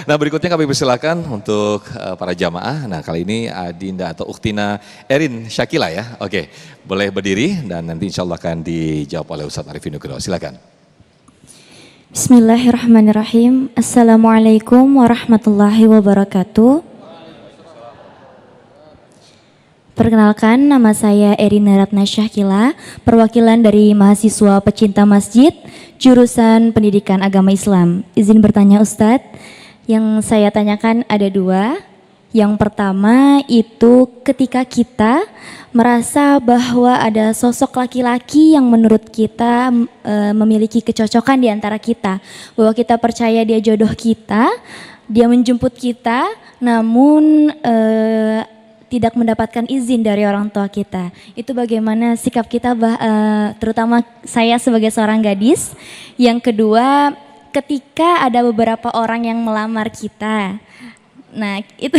Nah berikutnya kami persilakan untuk para jamaah. Nah kali ini Adinda atau Uktina Erin Syakila ya. Oke, boleh berdiri dan nanti insya Allah akan dijawab oleh Ustadz Arifin Nugroho. Silakan. Bismillahirrahmanirrahim. Assalamualaikum warahmatullahi wabarakatuh. Perkenalkan, nama saya Erina Ratna Syakila, perwakilan dari mahasiswa pecinta masjid, jurusan Pendidikan Agama Islam. Izin bertanya Ustadz, yang saya tanyakan ada dua. Yang pertama itu ketika kita merasa bahwa ada sosok laki-laki yang menurut kita memiliki kecocokan di antara kita, bahwa kita percaya dia jodoh kita, dia menjemput kita, namun tidak mendapatkan izin dari orang tua kita. Itu bagaimana sikap kita, terutama saya sebagai seorang gadis. Yang kedua, ketika ada beberapa orang yang melamar kita. Nah, itu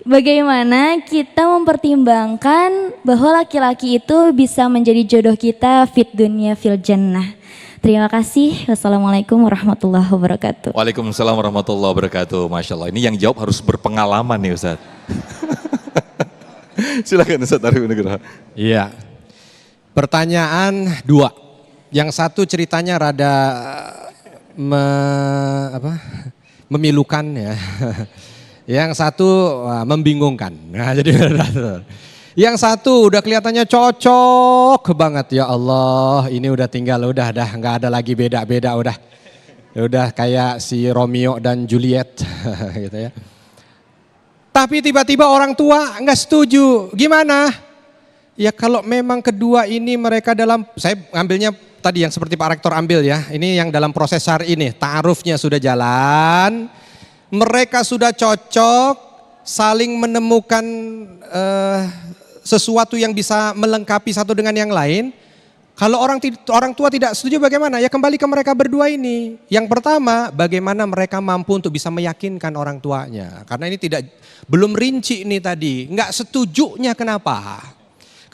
bagaimana kita mempertimbangkan bahwa laki-laki itu bisa menjadi jodoh kita fit dunia fil jannah. Terima kasih. Wassalamualaikum warahmatullahi wabarakatuh. Waalaikumsalam warahmatullahi wabarakatuh. Masya Allah, ini yang jawab harus berpengalaman nih Ustadz. Silakan Ustadz Arifin Nugroho. Iya, pertanyaan dua. Yang satu ceritanya rada memilukan ya. Yang satu membingungkan. Nah, jadi yang satu udah kelihatannya cocok banget, ya Allah. Ini udah tinggal, udah nggak ada lagi beda-beda, udah kayak si Romeo dan Juliet gitu ya. Tapi tiba-tiba orang tua nggak setuju. Gimana? Ya kalau memang kedua ini mereka saya ambilnya tadi yang seperti Pak Rektor ambil ya. Ini yang dalam proses syar'i ini, ta'arufnya sudah jalan, mereka sudah cocok, saling menemukan sesuatu yang bisa melengkapi satu dengan yang lain. Kalau orang tua tidak setuju bagaimana? Ya kembali ke mereka berdua ini. Yang pertama, bagaimana mereka mampu untuk bisa meyakinkan orang tuanya. Karena ini belum rinci ini tadi. Enggak setujunya kenapa?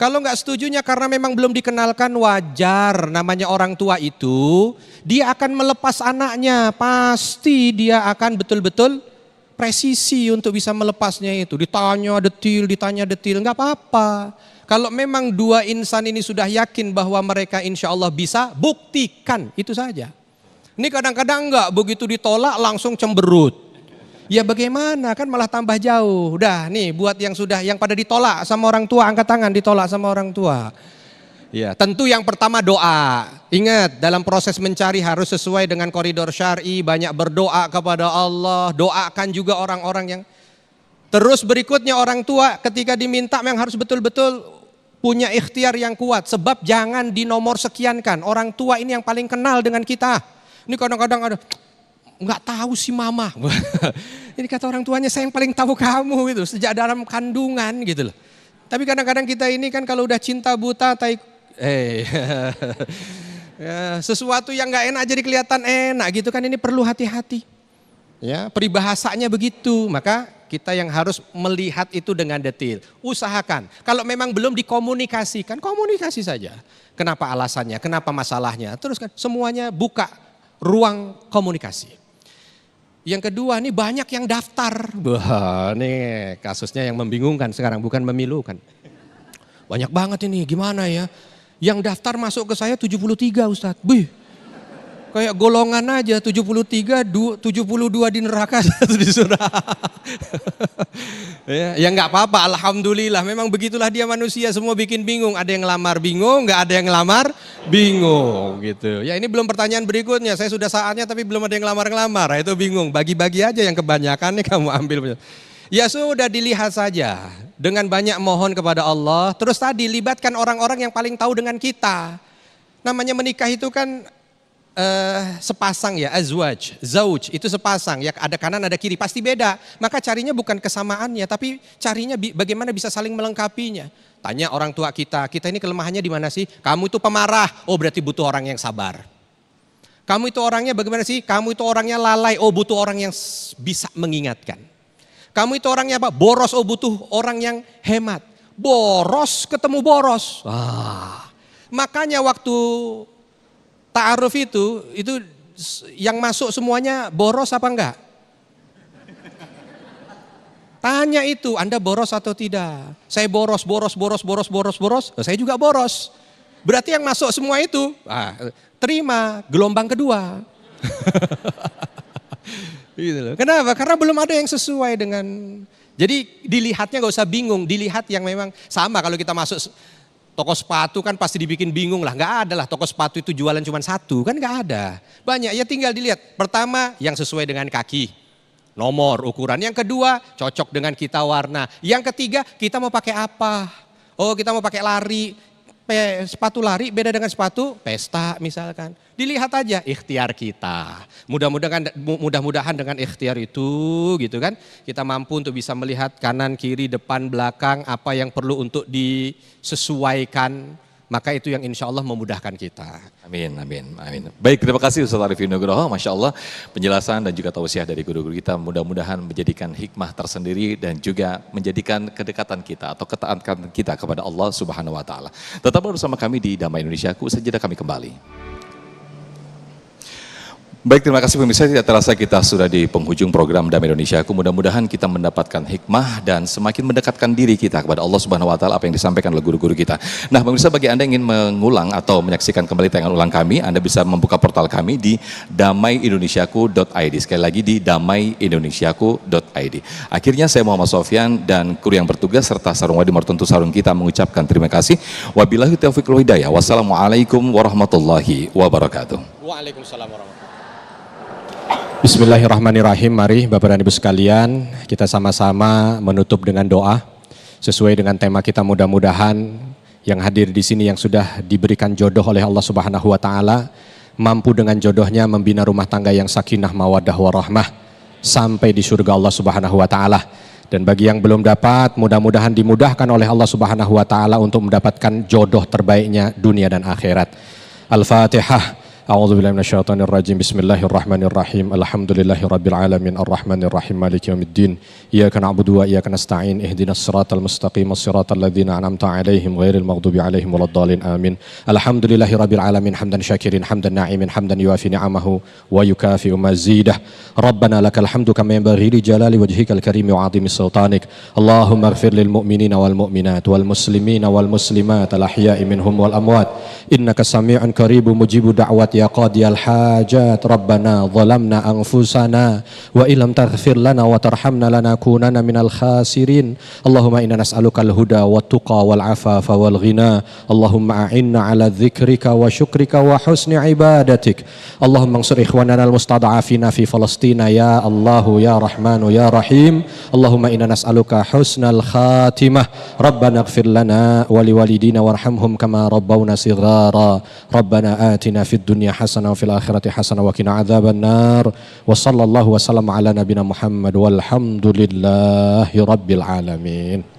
Kalau enggak setujunya karena memang belum dikenalkan, wajar. Namanya orang tua itu, dia akan melepas anaknya. Pasti dia akan betul-betul presisi untuk bisa melepasnya itu. Ditanya detil, enggak apa-apa. Kalau memang dua insan ini sudah yakin bahwa mereka insya Allah bisa, buktikan, itu saja. Ini kadang-kadang enggak, begitu ditolak langsung cemberut. Ya bagaimana, kan malah tambah jauh. Udah nih buat yang pada ditolak sama orang tua, angkat tangan ditolak sama orang tua. Ya, tentu yang pertama doa. Ingat, dalam proses mencari harus sesuai dengan koridor syar'i, banyak berdoa kepada Allah, doakan juga orang-orang yang. Terus berikutnya orang tua ketika diminta memang harus betul-betul punya ikhtiar yang kuat, sebab jangan dinomor sekiankan. Orang tua ini yang paling kenal dengan kita. Ini kadang-kadang ada, nggak tahu si mama. Ini kata orang tuanya, saya yang paling tahu kamu gitu, sejak dalam kandungan gitu loh. Tapi kadang-kadang kita ini kan kalau udah cinta buta, ya, sesuatu yang nggak enak jadi kelihatan enak gitu kan, ini perlu hati-hati. Ya, peribahasanya begitu, maka kita yang harus melihat itu dengan detail. Usahakan, kalau memang belum dikomunikasikan, komunikasi saja. Kenapa alasannya, kenapa masalahnya, terus kan semuanya buka ruang komunikasi. Yang kedua, nih banyak yang daftar. Wah, nih kasusnya yang membingungkan sekarang, bukan memilukan. Banyak banget ini, gimana ya? Yang daftar masuk ke saya 73 Ustadz. Bih, kayak golongan aja, 73, 72 di neraka, 1 di surga. Ya nggak apa-apa, alhamdulillah. Memang begitulah dia manusia, semua bikin bingung. Ada yang ngelamar bingung, nggak ada yang ngelamar bingung gitu. Ya ini belum pertanyaan berikutnya, saya sudah saatnya tapi belum ada yang ngelamar-ngelamar. Itu bingung, bagi-bagi aja yang kebanyakan nih kamu ambil. Ya sudah dilihat saja, dengan banyak mohon kepada Allah. Terus tadi libatkan orang-orang yang paling tahu dengan kita. Namanya menikah itu kan sepasang ya, azwaj, zauj, itu sepasang ya, ada kanan ada kiri, pasti beda. Maka carinya bukan kesamaannya, tapi carinya bagaimana bisa saling melengkapinya. Tanya orang tua kita ini kelemahannya di mana sih? Kamu itu pemarah, oh berarti butuh orang yang sabar. Kamu itu orangnya bagaimana sih? Kamu itu orangnya lalai, oh butuh orang yang bisa mengingatkan. Kamu itu orangnya apa? Boros, oh butuh orang yang hemat. Boros ketemu boros. Makanya waktu ta'aruf itu yang masuk semuanya boros apa enggak? Tanya itu, Anda boros atau tidak? Saya boros. Saya juga boros. Berarti yang masuk semua itu, terima gelombang kedua. Gitu loh. Kenapa? Karena belum ada yang sesuai dengan. Jadi dilihatnya gak usah bingung, dilihat yang memang sama. Kalau kita masuk toko sepatu kan pasti dibikin bingung lah. Gak ada lah toko sepatu itu jualan cuma satu, kan gak ada. Banyak, ya tinggal dilihat. Pertama yang sesuai dengan kaki, nomor, ukuran. Yang kedua cocok dengan kita warna. Yang ketiga kita mau pakai apa. Oh kita mau pakai lari, sepatu lari beda dengan sepatu pesta misalkan. Dilihat aja ikhtiar kita. Mudah-mudahan dengan ikhtiar itu gitu kan, kita mampu untuk bisa melihat kanan, kiri, depan, belakang, apa yang perlu untuk disesuaikan. Maka itu yang insya Allah memudahkan kita. Amin. Baik, terima kasih Ustaz Arifin Nugroho. Masya Allah penjelasan dan juga tausiah dari guru-guru kita mudah-mudahan menjadikan hikmah tersendiri dan juga menjadikan kedekatan kita atau ketaatan kita kepada Allah Subhanahu Wa Taala. Tetap bersama kami di Damai Indonesiaku, saja kami kembali. Baik, terima kasih pemirsa. Tidak terasa kita sudah di penghujung program Damai Indonesiaku. Mudah-mudahan kita mendapatkan hikmah dan semakin mendekatkan diri kita kepada Allah Subhanahu Wa Taala apa yang disampaikan oleh guru-guru kita. Nah, pemirsa, bagi Anda yang ingin mengulang atau menyaksikan kembali tayangan ulang kami, Anda bisa membuka portal kami di damaiindonesiaku.id. Sekali lagi di damaiindonesiaku.id. Akhirnya saya Muhammad Sofyan dan kru yang bertugas serta sarung wadi martuntu sarung kita mengucapkan terima kasih. Wabillahi taufiq wal hidayah. Wassalamualaikum warahmatullahi wabarakatuh. Waalaikumsalam warahmatullahi. Bismillahirrahmanirrahim. Mari Bapak dan Ibu sekalian, kita sama-sama menutup dengan doa sesuai dengan tema kita. Mudah-mudahan yang hadir di sini yang sudah diberikan jodoh oleh Allah Subhanahu Wa Taala mampu dengan jodohnya membina rumah tangga yang sakinah, mawaddah, warahmah sampai di surga Allah Subhanahu Wa Taala. Dan bagi yang belum dapat, mudah-mudahan dimudahkan oleh Allah Subhanahu Wa Taala untuk mendapatkan jodoh terbaiknya dunia dan akhirat. Al-Fatihah. A'udzu billahi minasyaitonir rajim. Bismillahirrahmanirrahim. Alhamdulillahirabbil alamin arrahmanir rahim maliki yaumiddin. Iyyaka na'budu wa iyyaka nasta'in. Ihdinas siratal mustaqim shiratal ladzina an'amta 'alaihim ghairil maghdubi 'alaihim waladdallin. Amin. Alhamdulillahirabbil alamin hamdan syakirin hamdan na'imin hamdan yuafi ni'amahu wa yukafi'u mazidah. Rabbana lakal hamdu kama yanbaghi li jalali wajhikal karim wa 'azimi sultanik. Allahumma ighfir lil mu'minina wal mu'minat wal muslimina wal muslimat al ahya'i minhum wal amwat. Innaka sami'un qaribun mujibu da'wat ya qadiyal hajat. Rabbana zalamna anfusana wa illam taghfir lana wa tarhamna lanakunanna minal khasirin. Allahumma inna nas'aluka al-huda wa tuqa wal afafa wal ghina. Allahumma a'inna ala dzikrika wa syukrika wa husni ibadatik. Allahumma ansur ikhwanana al-mustada'afina fi Falastina ya Allahu ya Rahmanu ya Rahim. Allahumma inna nas'aluka husnal khatimah. Rabbana ighfir lana wa liwalidina warhamhum kama rabbawna shighara. Rabbana atina fid dunya hasanah wa fil akhirati hasanah wa qina adzabannar. Wa sallallahu wa sallam ala nabiyina Muhammad walhamdulillahi rabbil alamin.